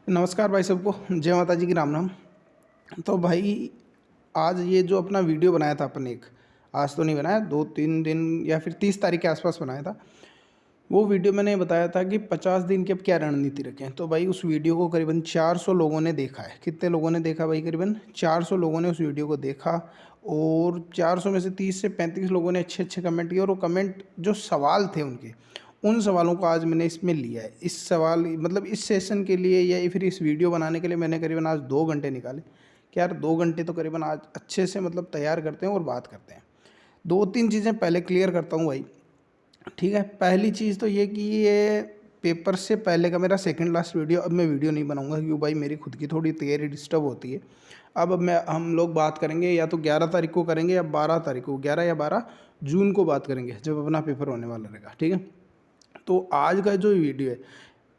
नमस्कार भाई सबको, जय माता जी की राम राम। तो भाई आज ये जो अपना वीडियो बनाया था अपन एक, आज तो नहीं बनाया, 2-3 दिन या फिर 30 तारीख के आसपास बनाया था। वो वीडियो मैंने बताया था कि 50 दिन की अब क्या रणनीति रखें। तो भाई उस वीडियो को करीबन 400 लोगों ने देखा है। कितने लोगों ने देखा भाई? करीबन 400 लोगों ने उस वीडियो को देखा। और 400 में से 30 से 35 लोगों ने अच्छे अच्छे कमेंट किए। और वो कमेंट जो सवाल थे उनके, उन सवालों को आज मैंने इसमें लिया है। इस सवाल मतलब इस सेशन के लिए या फिर इस वीडियो बनाने के लिए मैंने करीबन आज 2 घंटे निकाले कि यार 2 घंटे तो करीबन आज अच्छे से मतलब तैयार करते हैं और बात करते हैं। 2-3 चीज़ें पहले क्लियर करता हूँ भाई, ठीक है। पहली चीज़ तो ये कि ये पेपर से पहले का मेरा सेकंड लास्ट वीडियो, अब मैं वीडियो नहीं बनाऊंगा क्योंकि भाई मेरी खुद की थोड़ी तैयारी डिस्टर्ब होती है। अब हम लोग बात करेंगे या तो 11 तारीख को करेंगे या 12 तारीख को, 11 या 12 जून को बात करेंगे जब अपना पेपर होने वाला रहेगा, ठीक है। तो आज का जो वीडियो है,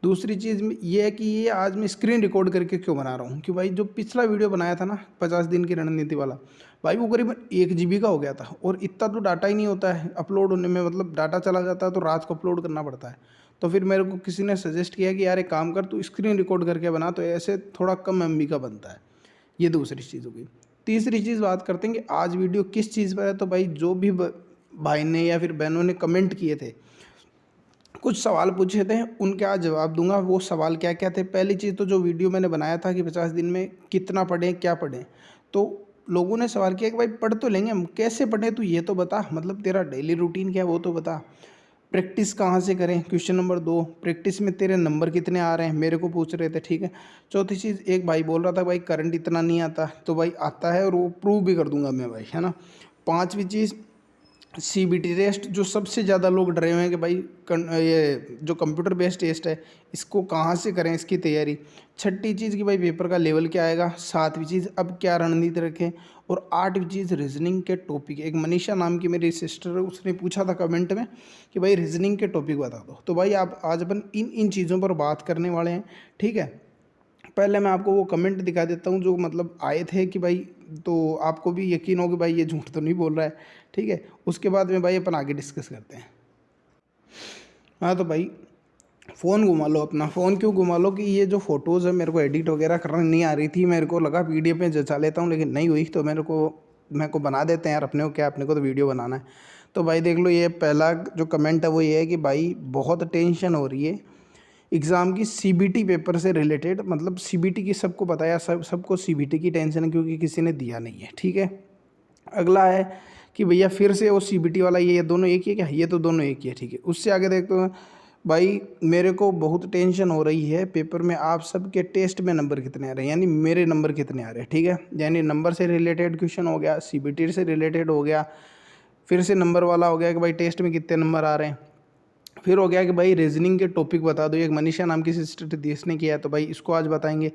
दूसरी चीज़ ये है कि ये आज मैं स्क्रीन रिकॉर्ड करके क्यों बना रहा हूँ कि भाई जो पिछला वीडियो बनाया था ना 50 दिन की रणनीति वाला, भाई वो करीबन 1 GB का हो गया था। और इतना तो डाटा ही नहीं होता है अपलोड होने में, मतलब डाटा चला जाता है तो रात को अपलोड करना पड़ता है। तो फिर मेरे को किसी ने सजेस्ट किया कि यार एक काम कर, तू स्क्रीन रिकॉर्ड करके बना, तो ऐसे थोड़ा कम MB का बनता है। ये दूसरी चीज़ हो गई। तीसरी चीज़ बात करते हैं कि आज वीडियो किस चीज़ पर है। तो भाई जो भी भाई ने या फिर बहनों ने कमेंट किए थे, कुछ सवाल पूछे थे, उनके आज जवाब दूंगा। वो सवाल क्या क्या थे? पहली चीज़ तो जो वीडियो मैंने बनाया था कि 50 दिन में कितना पढ़ें क्या पढ़ें, तो लोगों ने सवाल किया कि भाई पढ़ तो लेंगे हम, कैसे पढ़ें तू ये तो बता, मतलब तेरा डेली रूटीन क्या है वो तो बता। प्रैक्टिस कहाँ से करें? क्वेश्चन नंबर 2, प्रैक्टिस में तेरे नंबर कितने आ रहे हैं, मेरे को पूछ रहे थे, ठीक है। चौथी चीज़, एक भाई बोल रहा था भाई करंट इतना नहीं आता, तो भाई आता है और वो प्रूव भी कर दूंगा मैं भाई, है ना। पांचवी चीज़, CBT टेस्ट, जो सबसे ज़्यादा लोग डरे हुए हैं कि भाई ये जो कंप्यूटर बेस्ड टेस्ट है इसको कहाँ से करें, इसकी तैयारी। छठी चीज़ कि भाई पेपर का लेवल क्या आएगा। सातवीं चीज़, अब क्या रणनीति रखें। और आठवीं चीज़, रीजनिंग के टॉपिक। एक मनीषा नाम की मेरी सिस्टर है, उसने पूछा था कमेंट में कि भाई रीजनिंग के टॉपिक बता दो। तो भाई आप आज अपन इन इन चीज़ों पर बात करने वाले हैं, ठीक है। पहले मैं आपको वो कमेंट दिखा देता हूँ जो मतलब आए थे कि भाई, तो आपको भी यकीन हो कि भाई ये झूठ तो नहीं बोल रहा है, ठीक है। उसके बाद में भाई अपन आगे डिस्कस करते हैं। हाँ तो भाई फ़ोन घुमा लो अपना। फ़ोन क्यों घुमा लो कि ये जो फ़ोटोज़ है मेरे को एडिट वगैरह करना नहीं आ रही थी। मेरे को लगा PDF में जचा लेता हूँ, लेकिन नहीं हुई। तो मेरे को बना देते हैं यार, अपने को क्या, अपने को तो वीडियो बनाना है। तो भाई देख लो, ये पहला जो कमेंट है वो ये है कि भाई बहुत टेंशन हो रही है एग्ज़ाम की CBT पेपर से रिलेटेड। मतलब CBT की सबको पता है, सबको CBT की टेंशन है क्योंकि किसी ने दिया नहीं है, ठीक है। अगला है कि भैया फिर से वो CBT वाला, ये दोनों एक ही है क्या? ये तो दोनों एक ही है, ठीक है। उससे आगे देखते हैं भाई, मेरे को बहुत टेंशन हो रही है पेपर में, आप सबके टेस्ट में नंबर कितने आ रहे हैं, यानी मेरे नंबर कितने आ रहे हैं, ठीक है। यानी नंबर से रिलेटेड क्वेश्चन हो गया, CBT से रिलेटेड हो गया, फिर से नंबर वाला हो गया कि भाई टेस्ट में कितने नंबर आ रहे हैं। फिर हो गया कि भाई रीजनिंग के टॉपिक बता दो। एक मनीषा नाम की सिस्टर थी, इसने किया, तो भाई इसको आज बताएंगे।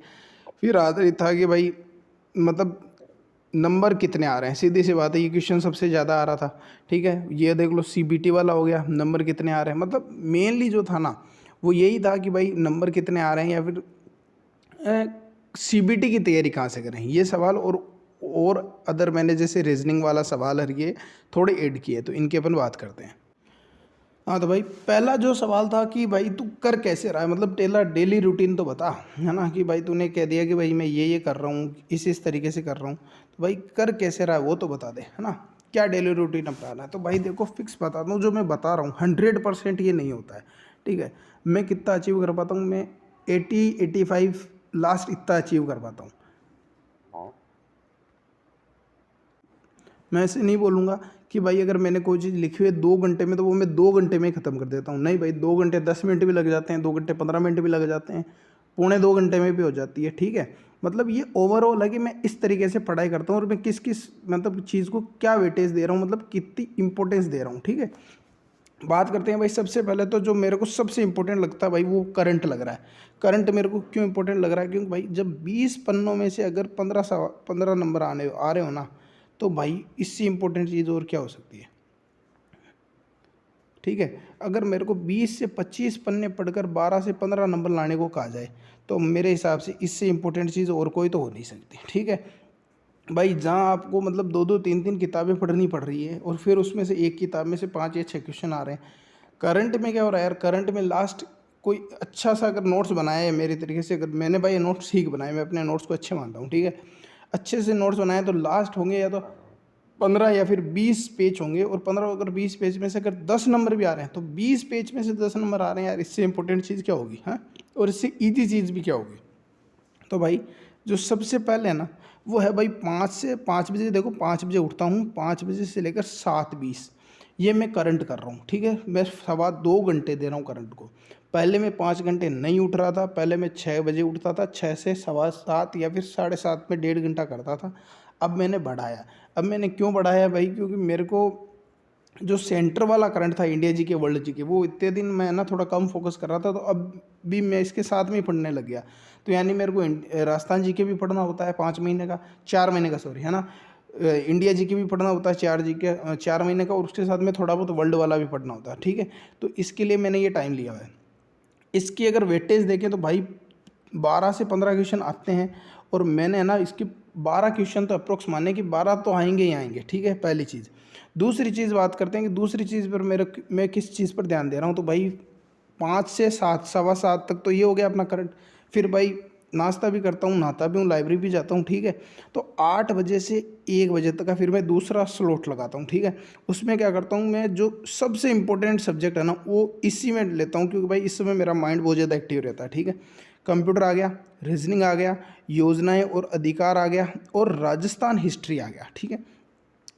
फिर आखिरी था कि भाई मतलब नंबर कितने आ रहे हैं। सीधी सी बात है, ये क्वेश्चन सबसे ज़्यादा आ रहा था, ठीक है। ये देख लो CBT वाला हो गया, नंबर कितने आ रहे हैं। मतलब मेनली जो था ना वो यही था कि भाई नंबर कितने आ रहे हैं या फिर CBT की तैयारी कहाँ से करें, ये सवाल। और अदर मैंने जैसे रीजनिंग वाला सवाल है ये थोड़े ऐड किए, तो इनकी अपन बात करते हैं। हाँ तो भाई पहला जो सवाल था कि भाई तू कर कैसे रहा है, मतलब तेरा डेली रूटीन तो बता, है ना। कि भाई तूने कह दिया कि भाई मैं ये कर रहा हूँ, इस तरीके से कर रहा हूँ, तो भाई कर कैसे रहा है वो तो बता दे, है ना। क्या डेली रूटीन अपनाना है? तो भाई देखो फिक्स बता दूँ, जो मैं बता रहा हूँ 100% ये नहीं होता है, ठीक है। मैं कितना अचीव कर पाता हूँ? मैं 80-85 लास्ट इतना अचीव कर पाता हूँ। मैं ऐसे नहीं बोलूँगा कि भाई अगर मैंने कोई चीज़ लिखी हुई है 2 घंटे में तो वो मैं 2 घंटे में ही ख़त्म कर देता हूँ। नहीं भाई, 2 घंटे 10 मिनट भी लग जाते हैं, 2 घंटे 15 मिनट भी लग जाते हैं, पौने 2 घंटे में भी हो जाती है, ठीक है। मतलब ये ओवरऑल है कि मैं इस तरीके से पढ़ाई करता हूँ और मैं किस किस मतलब चीज़ को क्या वेटेज दे रहा हूँ, मतलब कितनी इंपॉर्टेंस दे रहा हूँ, ठीक है। बात करते हैं भाई, सबसे पहले तो जो मेरे को सबसे इंपॉर्टेंट लगता है भाई वो करंट लग रहा है। करंट मेरे को क्यों इंपॉर्टेंट लग रहा है? क्योंकि भाई जब 20 पन्नों में से अगर 15 नंबर आ रहे हो ना, तो भाई इससे इंपॉर्टेंट चीज़ और क्या हो सकती है, ठीक है। अगर मेरे को 20 से 25 पन्ने पढ़कर 12 से 15 नंबर लाने को कहा जाए, तो मेरे हिसाब से इससे इंपॉर्टेंट चीज़ और कोई तो हो नहीं सकती, ठीक है। भाई जहाँ आपको मतलब 2-2 3-3 किताबें पढ़नी पड़ रही है और फिर उसमें से एक किताब में से 5 या 6 क्वेश्चन आ रहे हैं। करंट में क्या हो रहा है यार? करंट में लास्ट कोई अच्छा सा अगर नोट्स बनाया है मेरे तरीके से, अगर मैंने भाई नोट्स ठीक बनाए, मैं अपने नोट्स को अच्छे मानता हूँ, ठीक है, अच्छे से नोट्स बनाए तो लास्ट होंगे या तो 15 या फिर 20 पेज होंगे, और 15 अगर 20 पेज में से अगर 10 नंबर भी आ रहे हैं तो 20 पेज में से 10 नंबर आ रहे हैं यार, इससे इंपॉर्टेंट चीज़ क्या होगी, हाँ, और इससे ईजी चीज़ भी क्या होगी। तो भाई जो सबसे पहले है ना वो है भाई 5 बजे, देखो 5 बजे उठता हूँ, 5 बजे से लेकर 7:20 ये मैं करंट कर रहा हूँ, ठीक है, मैं 2.25 घंटे दे रहा हूँ करंट को। पहले मैं 5 घंटे नहीं उठ रहा था, पहले मैं 6 बजे उठता था, 6 से 7:15 या फिर 7:30 में 1.5 घंटा करता था। अब मैंने बढ़ाया। अब मैंने क्यों बढ़ाया भाई, क्योंकि मेरे को जो सेंटर वाला करंट था इंडिया जी के वर्ल्ड जी के, वो इतने दिन मैं ना थोड़ा कम फोकस कर रहा था, तो अब भी मैं इसके साथ में ही पढ़ने लग गया। तो यानी मेरे को राजस्थान जी के भी पढ़ना होता है 5 महीने का, 4 महीने का सॉरी, है ना, इंडिया जी के भी पढ़ना होता है 4 महीने का, और उसके साथ में थोड़ा बहुत वर्ल्ड वाला भी पढ़ना होता है, ठीक है। तो इसके लिए मैंने ये टाइम लिया हुआ है। इसकी अगर वेटेज देखें तो भाई 12 से 15 क्वेश्चन आते हैं, और मैंने ना इसकी 12 क्वेश्चन तो अप्रोक्स माने कि 12 तो आएंगे ही आएंगे, ठीक है, पहली चीज़। दूसरी चीज़ बात करते हैं कि दूसरी चीज़ पर मैं किस चीज़ पर ध्यान दे रहा हूँ, तो भाई 5 से 7, 7:15 तक तो ये हो गया अपना करंट। फिर भाई नाश्ता भी करता हूँ, नहाता भी हूँ, लाइब्रेरी भी जाता हूँ, ठीक है। तो 8 बजे से 1 बजे तक का फिर मैं दूसरा स्लॉट लगाता हूँ, ठीक है। उसमें क्या करता हूँ, मैं जो सबसे इंपॉर्टेंट सब्जेक्ट है ना वो इसी में लेता हूँ, क्योंकि भाई इस समय मेरा माइंड बहुत ज़्यादा एक्टिव रहता है, ठीक है। कंप्यूटर आ गया, रीजनिंग आ गया, योजनाएं और अधिकार आ गया, और राजस्थान हिस्ट्री आ गया, ठीक है।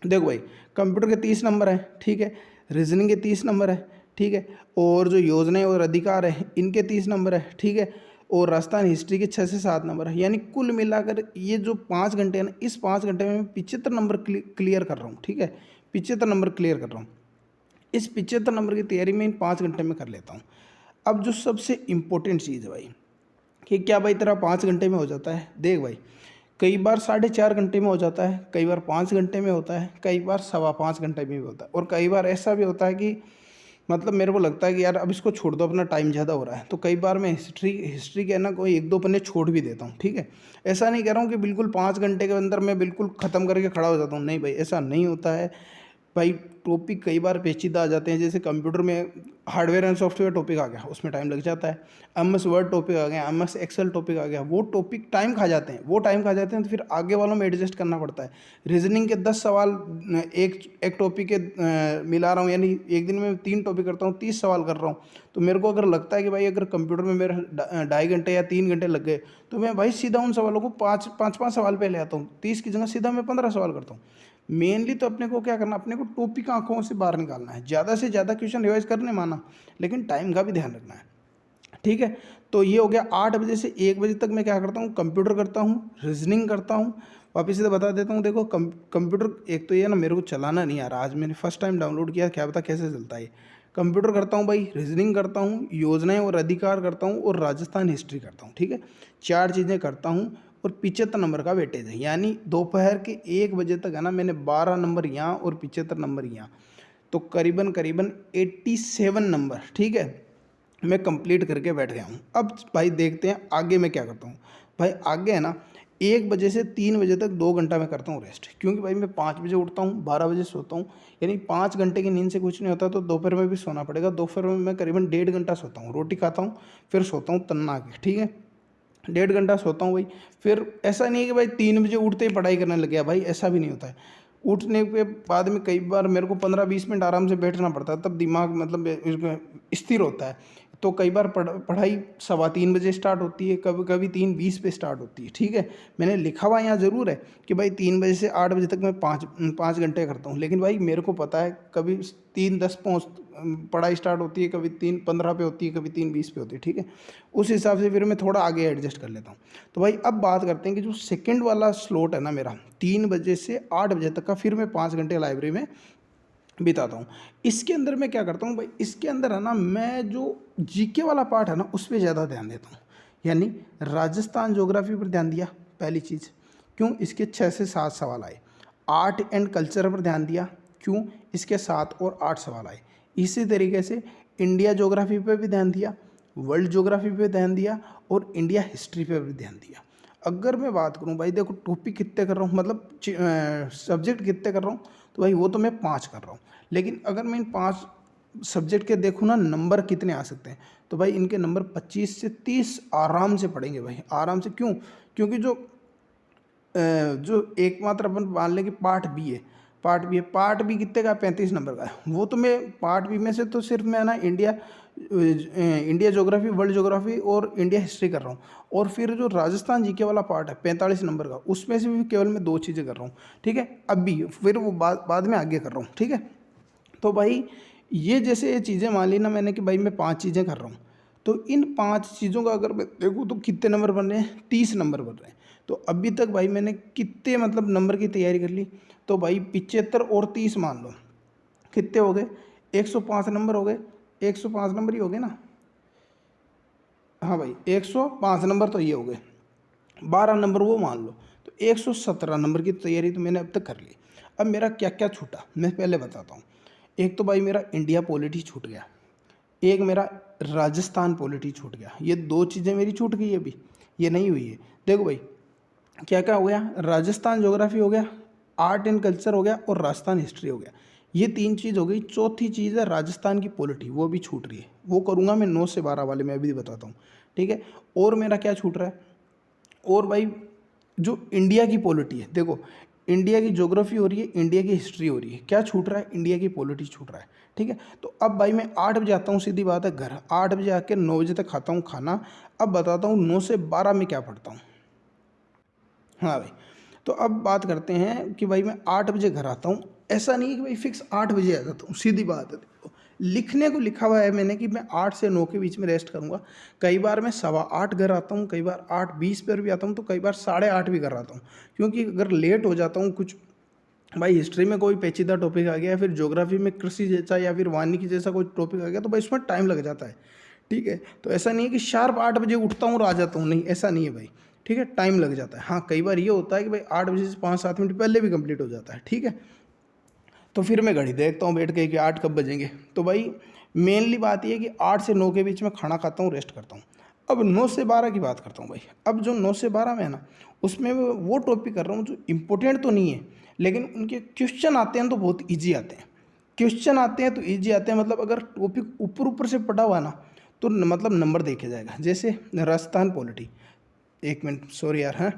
देखो भाई कंप्यूटर के 30 नंबर है, ठीक है, रीजनिंग के 30 नंबर है, ठीक है, और जो योजनाएं और अधिकार है इनके 30 नंबर है, ठीक है, और राजस्थान हिस्ट्री के 6 से 7 नंबर है। यानी कुल मिलाकर ये जो 5 घंटे है ना, इस 5 घंटे में मैं 75 नंबर क्लियर कर रहा हूँ, ठीक है, 75 नंबर क्लियर कर रहा हूँ। इस 75 नंबर की तैयारी मैं इन 5 घंटे में कर लेता हूँ। अब जो सबसे इम्पोर्टेंट चीज़ है भाई, कि क्या भाई तेरा 5 घंटे में हो जाता है, देख भाई कई बार 4.5 घंटे में हो जाता है, कई बार 5 घंटे में होता है, कई बार 5.25 घंटे में भी होता है, और कई बार ऐसा भी होता है कि मतलब मेरे को लगता है कि यार अब इसको छोड़ दो, अपना टाइम ज़्यादा हो रहा है, तो कई बार मैं हिस्ट्री के ना कोई 1-2 पन्ने छोड़ भी देता हूँ, ठीक है। ऐसा नहीं कह रहा हूँ कि बिल्कुल 5 घंटे के अंदर मैं बिल्कुल ख़त्म करके खड़ा हो जाता हूँ, नहीं भाई ऐसा नहीं होता है। भाई टॉपिक कई बार पेचीदा आ जाते हैं, जैसे कंप्यूटर में हार्डवेयर एंड सॉफ्टवेयर टॉपिक आ गया, उसमें टाइम लग जाता है। एमएस वर्ड टॉपिक आ गया, एमएस एक्सेल टॉपिक आ गया, वो टॉपिक टाइम खा जाते हैं, तो फिर आगे वालों में एडजस्ट करना पड़ता है। रीजनिंग के 10 सवाल एक एक टॉपिक के मिला रहा हूँ, यानी एक दिन में 3 टॉपिक करता हूँ, 30 सवाल कर रहा हूँ। तो मेरे को अगर लगता है कि भाई अगर कंप्यूटर में मेरे 2.5 घंटे या 3 घंटे लग गए, तो मैं भाई सीधा उन सवालों को पाँच पाँच पाँच सवाल पे ले आता हूँ, 30 की जगह सीधा मैं 15 सवाल करता हूँ। मेनली तो अपने को क्या करना, अपने को टॉपिक आंखों से बाहर निकालना है, ज़्यादा से ज़्यादा क्वेश्चन रिवाइज करने माना, लेकिन टाइम का भी ध्यान रखना है, ठीक है। तो ये हो गया 8 बजे से 1 बजे तक मैं क्या करता हूँ, कंप्यूटर करता हूँ, रीजनिंग करता हूँ। वापस से बता देता हूँ, देखो कंप्यूटर एक तो ये ना मेरे को चलाना नहीं आ रहा, आज मैंने फर्स्ट टाइम डाउनलोड किया, क्या पता कैसे चलता है। कंप्यूटर करता हूँ भाई, रीजनिंग करता हूँ, योजनाएं और अधिकार करता हूँ, और राजस्थान हिस्ट्री करता हूँ, ठीक है। 4 चीज़ें करता हूँ, और 75 नंबर का वेटेज है, यानी दोपहर के 1 बजे तक है ना मैंने 12 नंबर यहाँ और 75 नंबर यहाँ, तो करीबन करीबन 87 नंबर, ठीक है, मैं कंप्लीट करके बैठ गया हूँ। अब भाई देखते हैं आगे मैं क्या करता हूँ। भाई आगे है ना 1 बजे से 3 बजे तक 2 घंटा मैं करता हूँ रेस्ट, क्योंकि भाई मैं 5 बजे उठता हूँ, 12 बजे सोता हूँ, यानी 5 घंटे की नींद से कुछ नहीं होता, तो दोपहर में भी सोना पड़ेगा। दोपहर में मैं करीबन 1.5 घंटा सोता हूँ, रोटी खाता हूँ, फिर सोता हूँ तन्ना के, ठीक है, 1.5 घंटा सोता हूँ भाई। फिर ऐसा नहीं है कि भाई 3 बजे उठते ही पढ़ाई करने लग गया, भाई ऐसा भी नहीं होता है। उठने के बाद में कई बार मेरे को 15-20 मिनट आराम से बैठना पड़ता है, तब दिमाग मतलब स्थिर होता है। तो कई बार पढ़ाई 3:15 बजे स्टार्ट होती है, कभी कभी 3:20 पे स्टार्ट होती है, ठीक है। मैंने लिखा हुआ यहाँ ज़रूर है कि भाई 3 बजे से 8 बजे तक मैं 5 घंटे करता हूँ, लेकिन भाई मेरे को पता है कभी 3:10 पढ़ाई स्टार्ट होती है, कभी 3:15 पे होती है, कभी 3:20 पे होती है, ठीक है। उस हिसाब से फिर मैं थोड़ा आगे एडजस्ट कर लेता हूँ। तो भाई अब बात करते हैं कि जो सेकंड वाला स्लॉट है ना मेरा 3 बजे से 8 बजे तक का, फिर मैं 5 घंटे लाइब्रेरी में बिताता हूँ। इसके अंदर मैं क्या करता हूँ भाई, इसके अंदर है ना मैं जो जीके वाला पार्ट है ना उस पर ज़्यादा ध्यान देता हूँ, यानी राजस्थान ज्योग्राफी पर ध्यान दिया पहली चीज़, क्यों, इसके 6 से 7 सवाल आए। आर्ट एंड कल्चर पर ध्यान दिया, क्यों, इसके 7 और 8 सवाल आए। इसी तरीके से इंडिया ज्योग्राफी पर भी ध्यान दिया, वर्ल्ड ज्योग्राफी पे ध्यान दिया, और इंडिया हिस्ट्री पे भी ध्यान दिया। अगर मैं बात करूं भाई, देखो टॉपिक कितने कर रहा हूं, मतलब सब्जेक्ट कितने कर रहा हूं, तो भाई वो तो मैं 5 कर रहा हूं। लेकिन अगर मैं इन 5 सब्जेक्ट के देखो ना नंबर कितने आ सकते हैं, तो भाई इनके नंबर 25 से 30 आराम से पड़ेंगे भाई, आराम से। क्यों? क्योंकि जो एकमात्र अपन मान लें कि पार्ट बी है, पार्ट बी है, पार्ट बी कितने का? 35 नंबर का है। वो तो मैं पार्ट बी में से तो सिर्फ मैं ना इंडिया ज्योग्राफी, वर्ल्ड ज्योग्राफी और इंडिया हिस्ट्री कर रहा हूँ। और फिर जो राजस्थान जीके वाला पार्ट है 45 नंबर का, उसमें से भी केवल मैं 2 चीज़ें कर रहा हूँ, ठीक है। अभी फिर वो बाद में आगे कर रहा हूँ, ठीक है। तो भाई ये जैसे ये चीज़ें मान ली ना मैंने कि भाई मैं 5 चीज़ें कर रहा हूँ, तो इन 5 चीज़ों का अगर मैं देखूँ तो कितने नंबर बन रहे हैं? 30 नंबर बन रहे हैं। तो अभी तक भाई मैंने कितने मतलब नंबर की तैयारी कर ली? तो भाई 75 और 30 मान लो, कितने हो गए? 105 नंबर हो गए। 105 नंबर ही हो गए ना? हाँ भाई 105 नंबर तो ये हो गए, 12 नंबर वो मान लो, तो 117 नंबर की तैयारी तो मैंने अब तक कर ली। अब मेरा क्या क्या छूटा मैं पहले बताता हूँ। एक तो भाई मेरा इंडिया पॉलिटी छूट गया, एक मेरा राजस्थान पॉलिटी छूट गया। ये 2 चीज़ें मेरी छूट गई अभी, ये नहीं हुई है। देखो भाई क्या क्या हो गया? राजस्थान ज्योग्राफी हो गया, आर्ट एंड कल्चर हो गया और राजस्थान हिस्ट्री हो गया। ये 3 चीज़ हो गई। चौथी चीज़ है राजस्थान की पॉलिटी, वो भी छूट रही है। वो करूँगा मैं 9 से 12 वाले में, अभी बताता हूँ, ठीक है। और मेरा क्या छूट रहा है? और भाई जो इंडिया की पॉलिटी है, देखो इंडिया की ज्योग्राफी हो रही है, इंडिया की हिस्ट्री हो रही है, क्या छूट रहा है? इंडिया की पॉलिटी छूट रहा है, ठीक है। तो अब भाई मैं 8 बजे आता हूँ, सीधी बात है घर, 8 बजे आके 9 बजे तक खाता हूँ खाना। अब बताता हूँ 9 से 12 में क्या पढ़ता हूँ। हाँ भाई, तो अब बात करते हैं कि भाई मैं 8 बजे घर आता हूँ। ऐसा नहीं है कि भाई फिक्स 8 बजे आ जाता हूँ, सीधी बात है। देखो लिखने को लिखा हुआ है मैंने कि मैं 8 से 9 के बीच में रेस्ट करूँगा। कई बार मैं 8:15 घर आता हूँ, कई बार 8:20 पर भी आता हूँ, तो कई बार 8:30 भी घर आता हूँ। क्योंकि अगर लेट हो जाता हूँ कुछ, भाई हिस्ट्री में कोई पेचीदा टॉपिक आ गया, फिर ज्योग्राफी में कृषि जैसा या फिर वानिकी जैसा कोई टॉपिक आ गया, तो भाई इसमें टाइम लग जाता है, ठीक है। तो ऐसा नहीं है कि शार्प 8 बजे उठता हूँ और आ जाता हूँ, नहीं ऐसा नहीं है भाई, ठीक है। टाइम लग जाता है। हाँ कई बार ये होता है कि भाई 8 बजे से 5-7 मिनट पहले भी कंप्लीट हो जाता है, ठीक है। तो फिर मैं घड़ी देखता हूँ बैठ के कि 8 कब बजेंगे। तो भाई मेनली बात ये है कि 8 से 9 के बीच में खाना खाता हूँ, रेस्ट करता हूँ। अब 9 से 12 की बात करता हूँ भाई। अब जो 9 से 12 में है ना, उसमें मैं वो टॉपिक कर रहा हूँ जो इम्पोर्टेंट तो नहीं है, लेकिन उनके क्वेश्चन आते हैं तो बहुत ईजी आते हैं। क्वेश्चन आते हैं तो ईजी आते हैं, मतलब अगर टॉपिक ऊपर ऊपर से पढ़ा हुआ ना, तो मतलब नंबर देखे जाएगा। जैसे राजस्थान पॉलिटी, एक मिनट सॉरी यार, हाँ।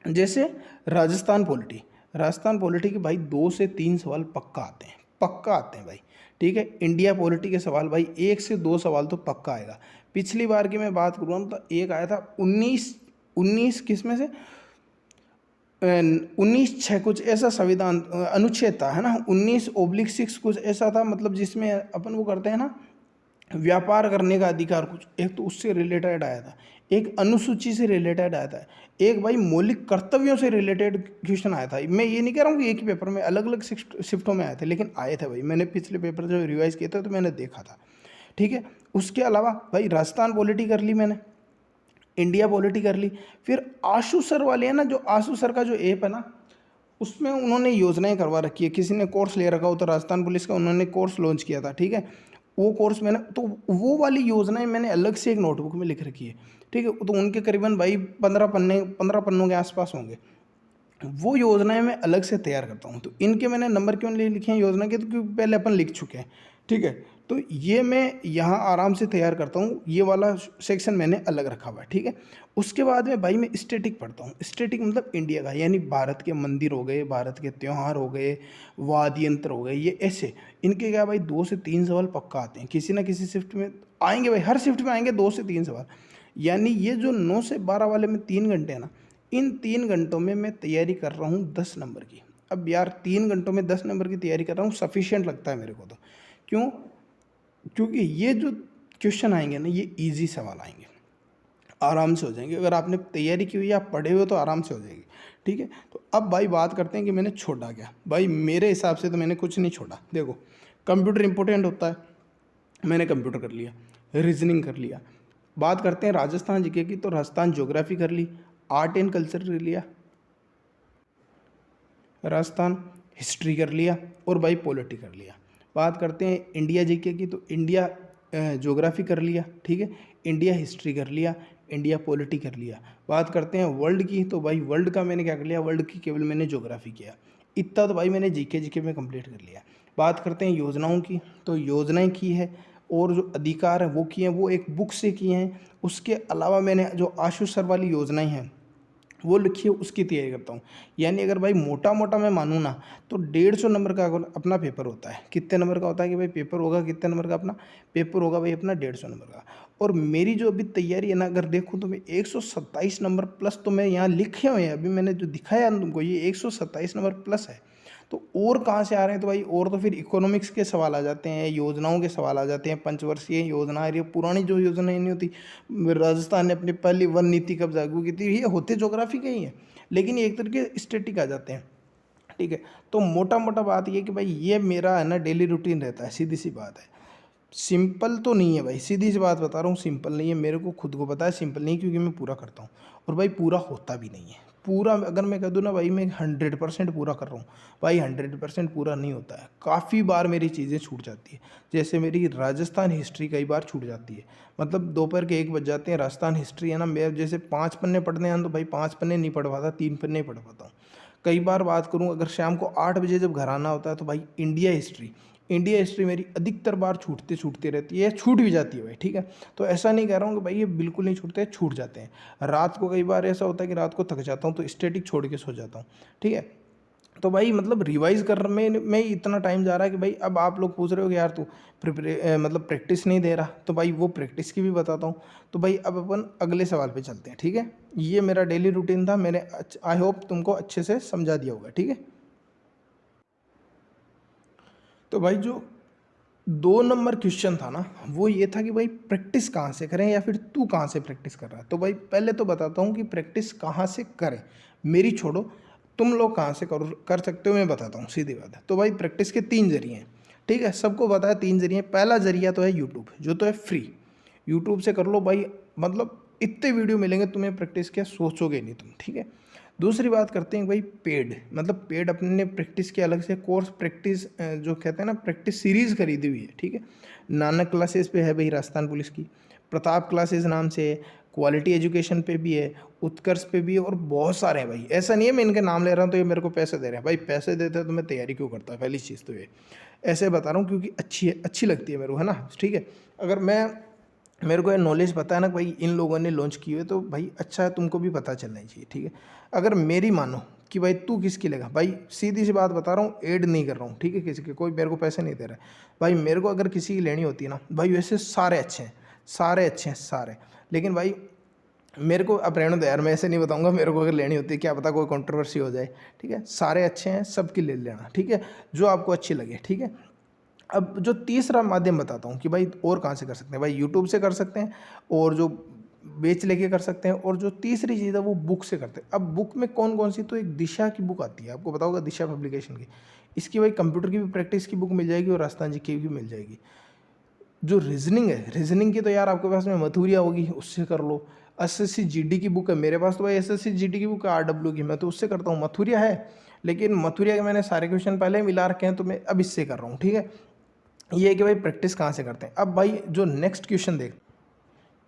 जैसे राजस्थान पॉलिटी, राजस्थान पॉलिटी के भाई 2 से 3 सवाल पक्का आते हैं, पक्का आते हैं भाई, ठीक है। इंडिया पॉलिटी के सवाल भाई 1 से 2 सवाल तो पक्का आएगा। पिछली बार की मैं बात करूँ तो एक आया था 19 किस में से 19/6 कुछ ऐसा संविधान अनुच्छेद था, है ना, 19/6 कुछ ऐसा था, मतलब जिसमें अपन वो करते हैं ना, व्यापार करने का अधिकार कुछ, एक तो उससे रिलेटेड आया था, एक अनुसूची से रिलेटेड आया था, एक भाई मौलिक कर्तव्यों से रिलेटेड क्वेश्चन आया था। मैं ये नहीं कह रहा हूँ कि एक ही पेपर में, अलग अलग शिफ्टों में आए थे, लेकिन आए थे भाई। मैंने पिछले पेपर जो रिवाइज किए थे तो मैंने देखा था, ठीक है। उसके अलावा भाई राजस्थान पॉलिटी कर ली मैंने, इंडिया पॉलिटी कर ली। फिर आशु सर वाले हैं ना, जो आशु सर का जो ऐप है ना, उसमें उन्होंने योजनाएं करवा रखी है। किसी ने कोर्स ले रखा हो तो राजस्थान पुलिस का उन्होंने कोर्स लॉन्च किया था, ठीक है। वो कोर्स मैंने तो वो वाली योजनाएं मैंने अलग से एक नोटबुक में लिख रखी है, ठीक है। तो उनके करीबन भाई 15 पन्नों के आसपास होंगे। वो योजनाएं मैं अलग से तैयार करता हूँ। तो इनके मैंने नंबर क्यों नहीं लिखे हैं योजना के, तो क्योंकि पहले अपन लिख चुके हैं, ठीक है। तो ये मैं यहाँ आराम से तैयार करता हूँ, ये वाला सेक्शन मैंने अलग रखा हुआ है, ठीक है। उसके बाद में भाई मैं स्टैटिक पढ़ता हूँ। स्टैटिक मतलब इंडिया का, यानी भारत के मंदिर हो गए, भारत के त्यौहार हो गए, वाद्य यंत्र हो गए, ये ऐसे इनके क्या भाई 2 से 3 सवाल पक्का आते हैं, किसी ना किसी शिफ्ट में आएंगे भाई, हर शिफ्ट में आएंगे 2 से 3 सवाल। यानी ये जो 9 से 12 वाले में 3 घंटे हैं ना, इन 3 घंटों में मैं तैयारी कर रहा हूँ 10 नंबर की। अब यार 3 घंटों में 10 नंबर की तैयारी कर रहा हूँ, सफिशिएंट लगता है मेरे को तो। क्यों? क्योंकि ये जो क्वेश्चन आएंगे ना, ये इजी सवाल आएंगे, आराम से हो जाएंगे। अगर आपने तैयारी की हुई, आप पढ़े हुए, तो आराम से हो जाएगी, ठीक है। तो अब भाई बात करते हैं कि मैंने छोड़ा क्या। भाई मेरे हिसाब से तो मैंने कुछ नहीं छोड़ा। देखो कंप्यूटर इंपॉर्टेंट होता है, मैंने कंप्यूटर कर लिया, रीजनिंग कर लिया। बात करते हैं राजस्थान जीके की, तो राजस्थान ज्योग्राफी कर ली, आर्ट एंड कल्चर कर लिया, राजस्थान हिस्ट्री कर लिया, और भाई पॉलिटी कर लिया। बात करते हैं इंडिया जीके की, तो इंडिया ज्योग्राफी कर लिया, ठीक है, इंडिया हिस्ट्री कर लिया, इंडिया पॉलिटी कर लिया। बात करते हैं वर्ल्ड की, तो भाई वर्ल्ड का मैंने क्या कर लिया, वर्ल्ड की केवल मैंने ज्योग्राफी किया। इतना तो भाई मैंने जीके में कंप्लीट कर लिया। बात करते हैं योजनाओं की, तो योजनाएं की है और जो अधिकार है वो किए हैं, वो एक बुक से किए हैं। उसके अलावा मैंने जो आशीष सर वाली योजनाएं हैं वो लिखी है, उसकी तैयारी करता हूँ। यानी अगर भाई मोटा मोटा मैं मानूँ ना, तो 150 नंबर का अपना पेपर होता है। कितने नंबर का होता है कि भाई पेपर होगा कितने नंबर का, अपना पेपर होगा भाई अपना 150 नंबर का। और मेरी जो अभी तैयारी है ना, अगर देखूँ तो मैं 127 नंबर प्लस तो मैं यहाँ लिखे हुए हैं, अभी मैंने जो दिखाया ना तुमको, ये 127 नंबर प्लस है। तो और कहाँ से आ रहे हैं, तो भाई और तो फिर इकोनॉमिक्स के सवाल आ जाते हैं, योजनाओं के सवाल आ जाते हैं, पंचवर्षीय योजना आ रही है, पुरानी जो योजना नहीं होती, राजस्थान ने अपनी पहली वन नीति कब लागू की थी, ये होते ज्योग्राफी के ही है, लेकिन ये एक तरीके स्टेटिक आ जाते हैं। ठीक है, तो मोटा मोटा बात ये कि भाई ये मेरा है ना डेली रूटीन रहता है, सीधी सी बात है। सिंपल तो नहीं है भाई, सीधी सी बात बता रहा हूँ, सिंपल नहीं है, मेरे को खुद को पता है सिंपल नहीं, क्योंकि मैं पूरा करता हूँ। और भाई पूरा होता भी नहीं है। पूरा अगर मैं कह दूँ ना भाई मैं 100% पूरा कर रहा हूँ, भाई 100% पूरा नहीं होता है। काफ़ी बार मेरी चीज़ें छूट जाती है, जैसे मेरी राजस्थान हिस्ट्री कई बार छूट जाती है। मतलब दोपहर के 1 बज जाते हैं, राजस्थान हिस्ट्री है ना, मैं जैसे 5 पन्ने पढ़ने हैं तो भाई 5 पन्ने नहीं पढ़ पाता, 3 पन्ने ही पढ़ पाता हूँ। कई बार बात करूँ, अगर शाम को 8 बजे जब घर आना होता है तो भाई इंडिया हिस्ट्री मेरी अधिकतर बार छूटते छूटती रहती है, छूट भी जाती है भाई। ठीक है, तो ऐसा नहीं कह रहा हूँ कि भाई ये बिल्कुल नहीं छूटते, छूट जाते हैं। रात को कई बार ऐसा होता है कि रात को थक जाता हूँ तो स्टैटिक छोड़ के सो जाता हूँ। ठीक है, तो भाई मतलब रिवाइज कर में इतना टाइम जा रहा है कि भाई अब आप लोग पूछ रहे हो कि यार तू मतलब प्रैक्टिस नहीं दे रहा, तो भाई वो प्रैक्टिस की भी बताता हूँ। तो भाई अब अपन अगले सवाल पे चलते हैं। ठीक है, ये मेरा डेली रूटीन था, मैंने आई होप तुमको अच्छे से समझा दिया होगा। ठीक है, तो भाई जो 2 नंबर क्वेश्चन था ना, वो ये था कि भाई प्रैक्टिस कहाँ से करें या फिर तू कहाँ से प्रैक्टिस कर रहा है। तो भाई पहले तो बताता हूँ कि प्रैक्टिस कहाँ से करें, मेरी छोड़ो, तुम लोग कहाँ से कर सकते हो मैं बताता हूँ, सीधी बात है। तो भाई प्रैक्टिस के 3 जरिए हैं। ठीक है, सबको पता है 3 जरिए। पहला जरिया तो है यूट्यूब, जो तो है फ्री, यूट्यूब से कर लो भाई। मतलब इतने वीडियो मिलेंगे तुम्हें, प्रैक्टिस क्या सोचोगे नहीं तुम। ठीक है, दूसरी बात करते हैं भाई पेड, मतलब पेड अपने ने प्रैक्टिस के अलग से कोर्स, प्रैक्टिस जो कहते हैं ना प्रैक्टिस सीरीज़ खरीदी हुई है। ठीक है, नानक क्लासेस पे है भाई राजस्थान पुलिस की, प्रताप क्लासेस नाम से है, क्वालिटी एजुकेशन पे भी है, उत्कर्ष पे भी है, और बहुत सारे हैं भाई। ऐसा नहीं है मैं इनके नाम ले रहा हूँ तो ये मेरे को पैसे दे रहे हैं, भाई पैसे देते हैं तो मैं तैयारी क्यों करता, पहली चीज़ तो ये ऐसे बता रहा हूँ क्योंकि अच्छी लगती है मेरे को, है ना। ठीक है, अगर मेरे को ये नॉलेज पता है ना भाई इन लोगों ने लॉन्च की हुई, तो भाई अच्छा है, तुमको भी पता चलना चाहिए। ठीक है, अगर मेरी मानो कि भाई तू किसकी लेगा, भाई सीधी सी बात बता रहा हूँ, ऐड नहीं कर रहा हूँ। ठीक है, किसी के कोई मेरे को पैसे नहीं दे रहा है भाई। मेरे को अगर किसी की लेनी होती है ना भाई, वैसे सारे अच्छे हैं, सारे अच्छे हैं सारे, लेकिन भाई मेरे को अब रहने दो यार, मैं ऐसे नहीं बताऊंगा। मेरे को अगर लेनी होती है, क्या पता कोई कंट्रोवर्सी हो जाए। ठीक है, सारे अच्छे हैं, सबकी ले लेना। ठीक है, जो आपको अच्छी लगे। ठीक है, अब जो तीसरा माध्यम बताता हूँ कि भाई और कहाँ से कर सकते हैं, भाई यूट्यूब से कर सकते हैं, और जो बेच लेके कर सकते हैं, और जो तीसरी चीज़ है वो बुक से करते हैं। अब बुक में कौन कौन सी, तो एक दिशा की बुक आती है, आपको बताओगा, दिशा पब्लिकेशन की। इसकी भाई कंप्यूटर की भी प्रैक्टिस की बुक मिल जाएगी और राजस्थान जी की भी मिल जाएगी। जो रीजनिंग है, रीजनिंग की तो यार आपके पास में मथुरिया होगी, उससे कर लो। एसएससी जीडी की बुक है मेरे पास, तो भाई एसएससी जीडी की बुक है आरडब्ल्यू की, मैं तो उससे करता हूँ। मथुरिया है, लेकिन मथुरिया के मैंने सारे क्वेश्चन पहले ही मिला रखे हैं, तो मैं अब इससे कर रहा हूँ। ठीक है, ये है कि भाई प्रैक्टिस कहाँ से करते हैं। अब भाई जो नेक्स्ट क्वेश्चन देख,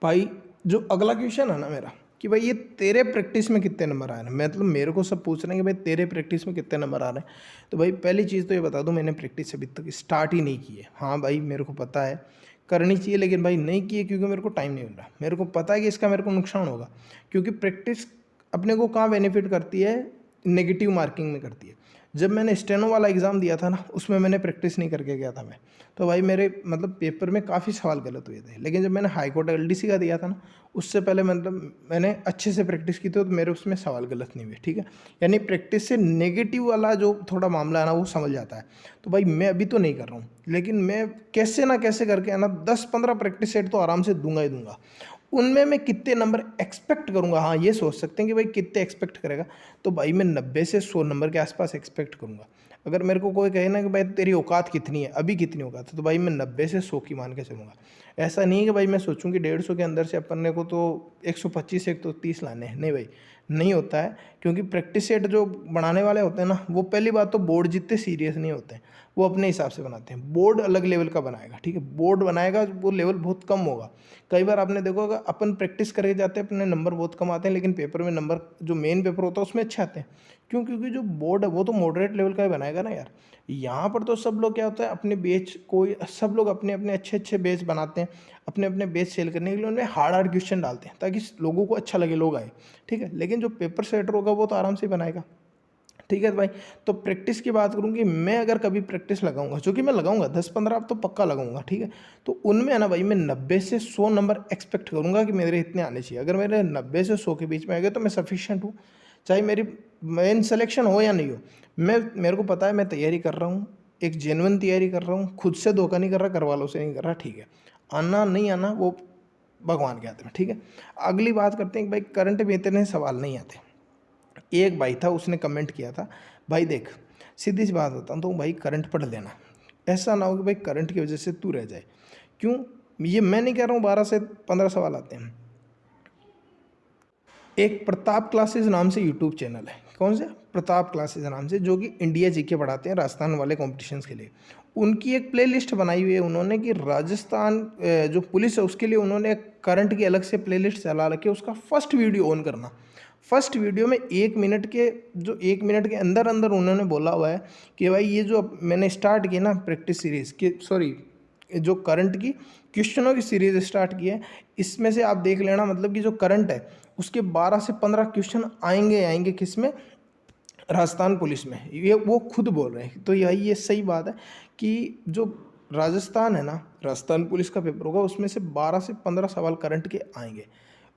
भाई जो अगला क्वेश्चन है ना मेरा, कि भाई ये तेरे प्रैक्टिस में कितने नंबर आ रहे हैं, मतलब मेरे को सब पूछ रहे हैं कि भाई तेरे प्रैक्टिस में कितने नंबर आ रहे हैं। तो भाई पहली चीज़ तो ये बता दूं, मैंने प्रैक्टिस अभी तक स्टार्ट ही नहीं की है। हाँ भाई मेरे को पता है करनी चाहिए, लेकिन भाई नहीं की है क्योंकि मेरे को टाइम नहीं मिल रहा। मेरे को पता है कि इसका मेरे को नुकसान होगा, क्योंकि प्रैक्टिस अपने को कहाँ बेनिफिट करती है, नेगेटिव मार्किंग में करती है। जब मैंने स्टेनो वाला एग्ज़ाम दिया था ना, उसमें मैंने प्रैक्टिस नहीं करके गया था मैं, तो भाई मेरे मतलब पेपर में काफ़ी सवाल गलत हुए थे। लेकिन जब मैंने हाई कोर्ट एलडीसी का दिया था ना, उससे पहले मतलब मैंने अच्छे से प्रैक्टिस की थी, तो मेरे उसमें सवाल गलत नहीं हुए। ठीक है, यानी प्रैक्टिस से नेगेटिव वाला जो थोड़ा मामला है ना, वो समझ जाता है। तो भाई मैं अभी तो नहीं कर रहा हूँ, लेकिन मैं कैसे ना कैसे करके है ना 10-15 प्रैक्टिस सेट तो आराम से दूंगा ही दूंगा। उनमें मैं कितने नंबर एक्सपेक्ट करूंगा, हाँ ये सोच सकते हैं कि भाई कितने एक्सपेक्ट करेगा, तो भाई मैं 90 से 100 नंबर के आसपास एक्सपेक्ट करूंगा। अगर मेरे को कोई कहे ना कि भाई तेरी औकात कितनी है, अभी कितनी औकात है, तो भाई मैं 90 से 100 की मान के चलूँगा। ऐसा नहीं है कि भाई मैं सोचूं कि 150 के अंदर से अपन को तो 125 एक तो 30 लाने हैं, नहीं भाई, नहीं होता है। क्योंकि प्रैक्टिस सेट जो बनाने वाले होते हैं ना, वो पहली बात तो बोर्ड जितने सीरियस नहीं होते हैं, वो अपने हिसाब से बनाते हैं। बोर्ड अलग लेवल का बनाएगा, ठीक है, बोर्ड बनाएगा, वो लेवल बहुत कम होगा। कई बार आपने देखो अगर अपन प्रैक्टिस करके जाते हैं, अपने नंबर बहुत कम आते हैं, लेकिन पेपर में नंबर जो मेन पेपर होता है उसमें अच्छे आते हैं। क्यों? क्योंकि जो बोर्ड है वो तो मॉडरेट लेवल का ही बनाएगा ना यार। यहाँ पर तो सब लोग क्या होता है, अपने बेच कोई सब लोग अपने अपने अच्छे अच्छे बेच बनाते हैं, अपने अपने बेच सेल करने के लिए उनमें हार्ड हार्ड क्वेश्चन डालते हैं ताकि लोगों को अच्छा लगे, लोग आए, ठीक है। लेकिन जो पेपर सेटर होगा वो तो आराम से बनाएगा, ठीक है भाई। तो प्रैक्टिस की बात करूँ कि मैं अगर कभी प्रैक्टिस लगाऊंगा, जो कि मैं लगाऊंगा 10-15 अब तो पक्का लगाऊंगा, ठीक है। तो उनमें है ना भाई, मैं 90 से 100 नंबर एक्सपेक्ट करूंगा कि मेरे इतने आने चाहिए। अगर मेरे 90 से 100 के बीच में आ गए तो मैं सफिशिएंट हूँ, चाहे मेरी मेन सिलेक्शन हो या नहीं हो। मेरे को पता है मैं तैयारी कर रहा हूँ, एक जेन्युइन तैयारी कर रहा हूँ, खुद से धोखा नहीं कर रहा, घर वालों से नहीं कर रहा, ठीक है। आना नहीं आना वो भगवान के हाथ में, ठीक है। अगली बात करते हैं कि भाई करंट में इतने सवाल नहीं आते। एक भाई था, उसने कमेंट किया था, भाई देख सीधी सी बात बताऊँ तो भाई करंट पढ़ लेना, ऐसा ना हो कि भाई करंट की वजह से तू रह जाए। क्यों? ये मैं नहीं कह रहा हूँ 12 से 15 सवाल आते हैं। एक प्रताप क्लासेस नाम से यूट्यूब चैनल है, कौन से? प्रताप क्लासेस नाम से, जो कि इंडिया जीके पढ़ाते हैं राजस्थान वाले कॉम्पिटिशन्स के लिए। उनकी एक प्लेलिस्ट बनाई हुई है उन्होंने कि राजस्थान जो पुलिस है उसके लिए उन्होंने करंट की अलग से प्लेलिस्ट चला रखी है। उसका फर्स्ट वीडियो ऑन करना, फर्स्ट वीडियो में 1 मिनट के, जो 1 मिनट के अंदर अंदर उन्होंने बोला हुआ है कि भाई ये जो मैंने स्टार्ट की ना प्रैक्टिस सीरीज़ की, सॉरी जो करंट की क्वेश्चनों की सीरीज स्टार्ट की है, इसमें से आप देख लेना, मतलब कि जो करंट है उसके 12 से 15 क्वेश्चन आएंगे आएंगे किस में? राजस्थान पुलिस में। ये वो खुद बोल रहे हैं। तो यही ये सही बात है कि जो राजस्थान है ना, राजस्थान पुलिस का पेपर होगा उसमें से 12 से 15 सवाल करंट के आएंगे,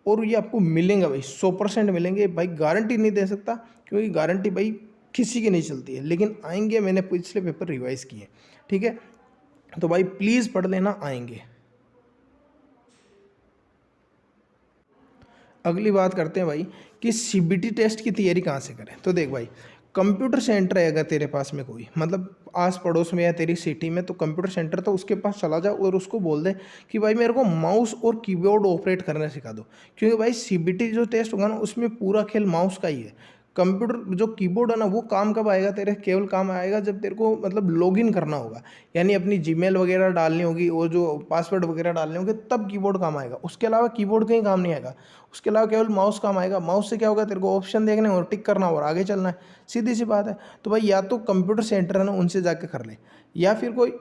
और ये आपको मिलेंगे भाई, 100% मिलेंगे भाई। गारंटी नहीं दे सकता क्योंकि गारंटी भाई किसी की नहीं चलती है, लेकिन आएंगे। मैंने पिछले पेपर रिवाइज किए, ठीक है। तो भाई प्लीज़ पढ़ लेना, आएंगे। अगली बात करते हैं भाई कि सीबीटी टेस्ट की तैयारी कहाँ से करें। तो देख भाई, कंप्यूटर सेंटर है अगर तेरे पास में कोई, मतलब आस पड़ोस में या तेरी सिटी में, तो कंप्यूटर सेंटर, तो उसके पास चला जा और उसको बोल दे कि भाई मेरे को माउस और कीबोर्ड ऑपरेट करना सिखा दो। क्योंकि भाई सीबीटी जो टेस्ट होगा ना उसमें पूरा खेल माउस का ही है। कंप्यूटर जो कीबोर्ड है ना वो काम कब आएगा तेरे? केवल काम आएगा जब तेरे को मतलब लॉगिन करना होगा, यानी अपनी जीमेल वगैरह डालनी होगी और जो पासवर्ड वगैरह डालने होंगे, तब कीबोर्ड काम आएगा। उसके अलावा कीबोर्ड कहीं काम नहीं आएगा। उसके अलावा केवल माउस काम आएगा। माउस से क्या होगा? तेरे को ऑप्शन देखने और टिक करना और आगे चलना है, सीधी सी बात है। तो भाई या तो कंप्यूटर सेंटर है ना उनसे जाके कर ले, या फिर कोई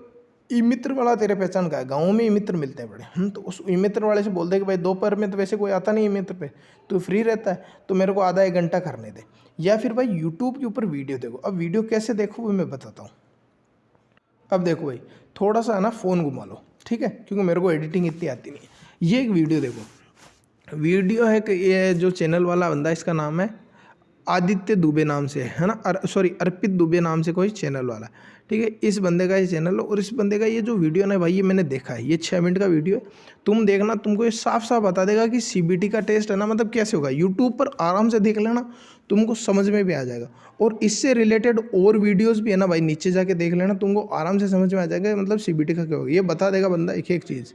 ई मित्र वाला तेरे पहचान का है, गाँव में ई मित्र मिलते हैं बड़े, तो उस ई मित्र वाले से बोल दे कि भाई दोपहर में तो वैसे कोई आता नहीं ई मित्र पे, तो फ्री रहता है, तो मेरे को आधा 1 घंटा करने दे। या फिर भाई यूट्यूब के ऊपर वीडियो देखो। अब वीडियो कैसे देखो वो मैं बताता हूँ। अब देखो भाई, थोड़ा सा है ना फ़ोन घुमा लो, ठीक है, क्योंकि मेरे को एडिटिंग इतनी आती नहीं है। ये एक वीडियो देखो, वीडियो है कि ये जो चैनल वाला बंदा, इसका नाम है आदित्य दुबे नाम से है ना, सॉरी अर्पित दुबे नाम से कोई चैनल वाला, ठीक है। इस बंदे का ये चैनल है और इस बंदे का ये जो वीडियो ना भाई, ये मैंने देखा है, ये 6 मिनट का वीडियो है। तुम देखना, तुमको ये साफ साफ बता देगा कि सीबीटी का टेस्ट है ना मतलब कैसे होगा। यूट्यूब पर आराम से देख लेना, तुमको समझ में भी आ जाएगा। और इससे रिलेटेड और वीडियोज़ भी है ना भाई, नीचे जाके देख लेना, तुमको आराम से समझ में आ जाएगा मतलब सीबीटी का क्या होगा। ये बता देगा बंदा एक एक चीज़।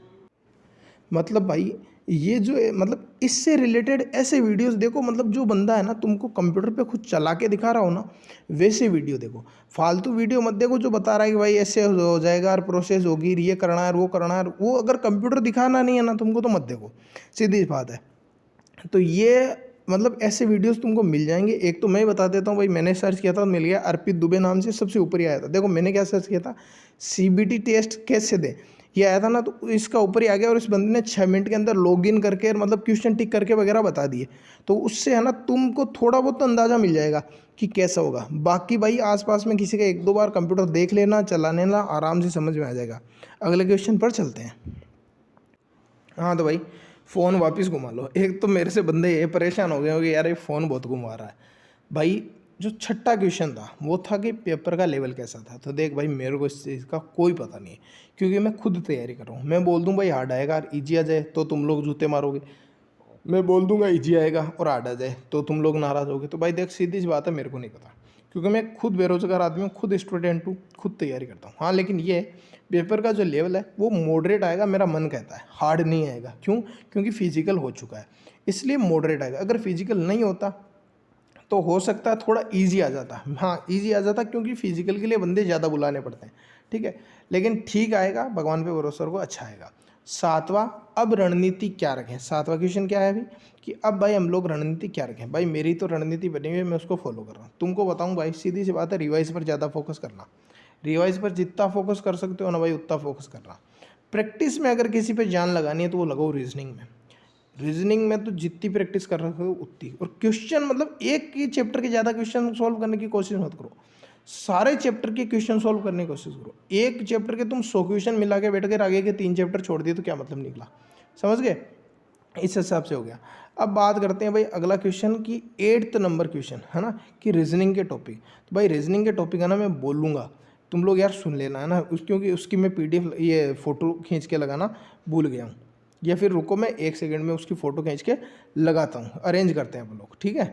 मतलब भाई ये जो है, मतलब इससे रिलेटेड ऐसे वीडियोस देखो, मतलब जो बंदा है ना तुमको कंप्यूटर पे खुद चला के दिखा रहा हो ना, वैसे वीडियो देखो। फालतू वीडियो मत देखो जो बता रहा है कि भाई ऐसे हो जाएगा और प्रोसेस होगी, ये करना है वो करना है, वो अगर कंप्यूटर दिखाना नहीं है ना तुमको तो मत देखो, सीधी बात है। तो ये मतलब ऐसे वीडियोस तुमको मिल जाएंगे। एक तो मैं बता देता हूँ भाई, मैंने सर्च किया था मिल गया, अर्पित दुबे नाम से सबसे ऊपर ही आया था। देखो मैंने क्या सर्च किया था, सीबीटी टेस्ट कैसे दें, ये आया था ना, तो इसका ऊपर ही आ गया। और इस बंदे ने 6 मिनट के अंदर लॉगिन करके मतलब क्वेश्चन टिक करके वगैरह बता दिए। तो उससे है ना तुमको थोड़ा बहुत तो अंदाज़ा मिल जाएगा कि कैसा होगा। बाकी भाई आसपास में किसी का 1-2 बार कंप्यूटर देख लेना, चला लेना, आराम से समझ में आ जाएगा। अगले क्वेश्चन पर चलते हैं। हाँ तो भाई फ़ोन वापस घुमा लो। एक तो मेरे से बंदे ये परेशान हो गए हो कि यार ये फ़ोन बहुत घुमा रहा है। भाई जो छठा क्वेश्चन था वो था कि पेपर का लेवल कैसा था। तो देख भाई मेरे को इस चीज़ का कोई पता नहीं है, क्योंकि मैं खुद तैयारी कर रहा हूँ। मैं बोल दूँ भाई हार्ड आएगा और ईजी आ जाए तो तुम लोग जूते मारोगे, मैं बोल दूंगा ईजी आएगा और हार्ड आ जाए तो तुम लोग नाराज़ होगे। तो भाई देख सीधी सी बात है, मेरे को नहीं पता, क्योंकि मैं खुद बेरोजगार आदमी हूँ, खुद स्टूडेंट हूँ, खुद तैयारी करता हूँ। हाँ लेकिन ये पेपर का जो लेवल है वो मॉडरेट आएगा, मेरा मन कहता है हार्ड नहीं आएगा। क्यों? क्योंकि फिजिकल हो चुका है, इसलिए मॉडरेट आएगा। अगर फिजिकल नहीं होता तो हो सकता है थोड़ा इजी आ जाता, हाँ इजी आ जाता, क्योंकि फिजिकल के लिए बंदे ज़्यादा बुलाने पड़ते हैं, ठीक है। लेकिन ठीक आएगा, भगवान पे भरोसा रखो, अच्छा आएगा। सातवां, अब रणनीति क्या रखें। सातवां क्वेश्चन क्या है अभी कि अब भाई हम लोग रणनीति क्या रखें। भाई मेरी तो रणनीति बनी हुई है, मैं उसको फॉलो कर रहा हूँ। तुमको बताऊँ भाई, सीधी सी बात है, रिवाइज पर ज़्यादा फोकस करना। रिवाइज पर जितना फोकस कर सकते हो ना भाई, उतना फोकस करना। प्रैक्टिस में अगर किसी पे जान लगानी है तो वो लगाओ रीजनिंग में। रीजनिंग में तो जितनी प्रैक्टिस कर रहे हो उतनी। और क्वेश्चन मतलब एक ही चैप्टर के ज़्यादा क्वेश्चन सॉल्व करने की कोशिश मत करो, सारे चैप्टर के क्वेश्चन सॉल्व करने की कोशिश करो। एक चैप्टर के तुम 100 क्वेश्चन मिला के बैठ कर आगे के 3 चैप्टर छोड़ दिए तो क्या मतलब निकला, समझ गए। इस हिसाब से हो गया। अब बात करते हैं भाई अगला क्वेश्चन की 8th नंबर क्वेश्चन है ना, कि रीजनिंग के टॉपिक। तो भाई रीजनिंग के टॉपिक है ना, मैं बोलूँगा, तुम लोग यार सुन लेना है ना, क्योंकि उसकी मैं PDF ये फ़ोटो खींच के लगाना भूल गया हूँ। या फिर रुको, मैं 1 सेकंड में उसकी फ़ोटो खींच के लगाता हूँ, अरेंज करते हैं हम लोग, ठीक है।